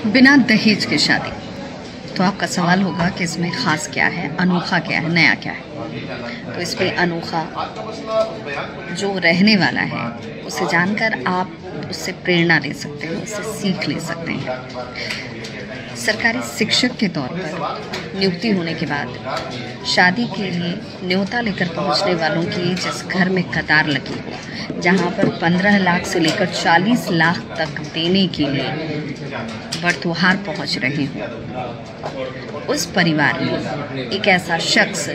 बिना दहेज की शादी, तो आपका सवाल होगा कि इसमें ख़ास क्या है, अनोखा क्या है, नया क्या है। तो इसमें अनोखा जो रहने वाला है उसे जानकर आप उससे प्रेरणा ले सकते हैं, उससे सीख ले सकते हैं। सरकारी शिक्षक के तौर पर नियुक्ति होने के बाद शादी के लिए न्योता लेकर पहुंचने वालों की जिस घर में कतार लगी हो, जहां पर 15 लाख से लेकर 40 लाख तक देने के लिए बरतुहार पहुंच रहे हों, उस परिवार में एक ऐसा शख्स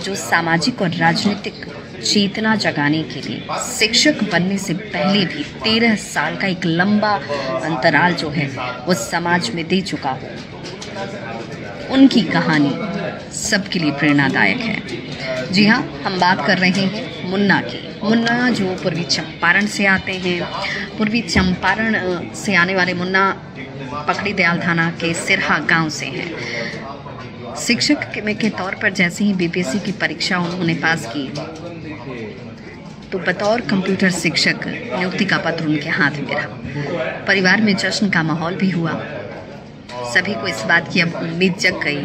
जो सामाजिक और राजनीतिक चेतना जगाने के लिए शिक्षक बनने से पहले भी 13 साल का एक लंबा अंतराल जो है वो समाज में दे चुका हो, उनकी कहानी सबके लिए प्रेरणादायक है। जी हाँ, हम बात कर रहे हैं मुन्ना की। मुन्ना जो पूर्वी चंपारण से आते हैं। पूर्वी चंपारण से आने वाले मुन्ना पकड़ी दयाल थाना के सिरहा गांव से हैं। शिक्षक के तौर पर जैसे ही बीपीएससी की परीक्षा उन्होंने पास की तो बतौर कंप्यूटर शिक्षक नियुक्ति का पत्र उनके हाथ में रहा। परिवार में जश्न का माहौल भी हुआ। सभी को इस बात की अब उम्मीद जग गई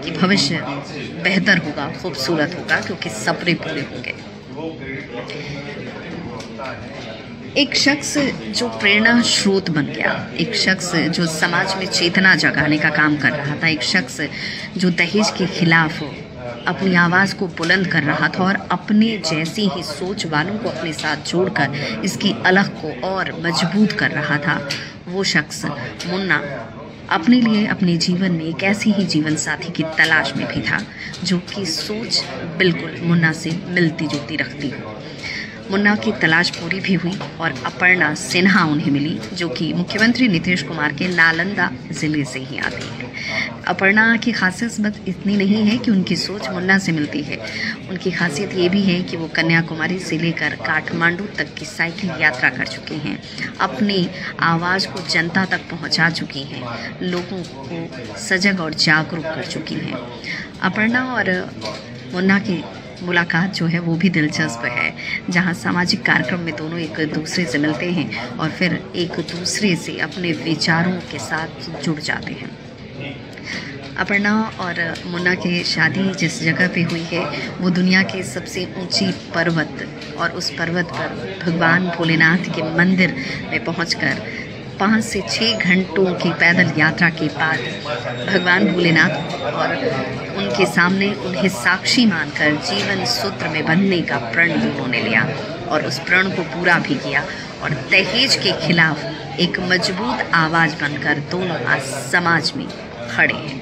कि भविष्य बेहतर होगा, खूबसूरत होगा, क्योंकि सपने पूरे होंगे। एक शख्स जो प्रेरणा स्रोत बन गया, एक शख्स जो समाज में चेतना जगाने का काम कर रहा था, एक शख्स जो दहेज के खिलाफ अपनी आवाज़ को बुलंद कर रहा था और अपने जैसी ही सोच वालों को अपने साथ जोड़कर इसकी अलग को और मजबूत कर रहा था, वो शख्स मुन्ना अपने लिए अपने जीवन में एक ऐसी ही जीवन साथी की तलाश में भी था जो कि सोच बिल्कुल मुन्ना से मिलती जुलती रखती हो। मुन्ना की तलाश पूरी भी हुई और अपर्णा सिन्हा उन्हें मिली, जो कि मुख्यमंत्री नीतीश कुमार के नालंदा ज़िले से ही आती है। अपर्णा की खासियत बस इतनी नहीं है कि उनकी सोच मुन्ना से मिलती है, उनकी खासियत ये भी है कि वो कन्याकुमारी से लेकर काठमांडू तक की साइकिल यात्रा कर चुकी हैं, अपनी आवाज़ को जनता तक पहुंचा चुकी हैं, लोगों को सजग और जागरूक कर चुकी हैं। अपर्णा और मुन्ना की मुलाकात जो है वो भी दिलचस्प है, जहां सामाजिक कार्यक्रम में दोनों एक दूसरे से मिलते हैं और फिर एक दूसरे से अपने विचारों के साथ जुड़ जाते हैं। अपर्णा और मुन्ना की शादी जिस जगह पे हुई है वो दुनिया के सबसे ऊंची पर्वत, और उस पर्वत पर भगवान भोलेनाथ के मंदिर में पहुंचकर 5 से 6 घंटों की पैदल यात्रा के बाद भगवान भोलेनाथ और उनके सामने उन्हें साक्षी मानकर जीवन सूत्र में बंधने का प्रण उन्होंने लिया और उस प्रण को पूरा भी किया और दहेज के खिलाफ एक मजबूत आवाज़ बनकर दोनों आज समाज में खड़े हैं।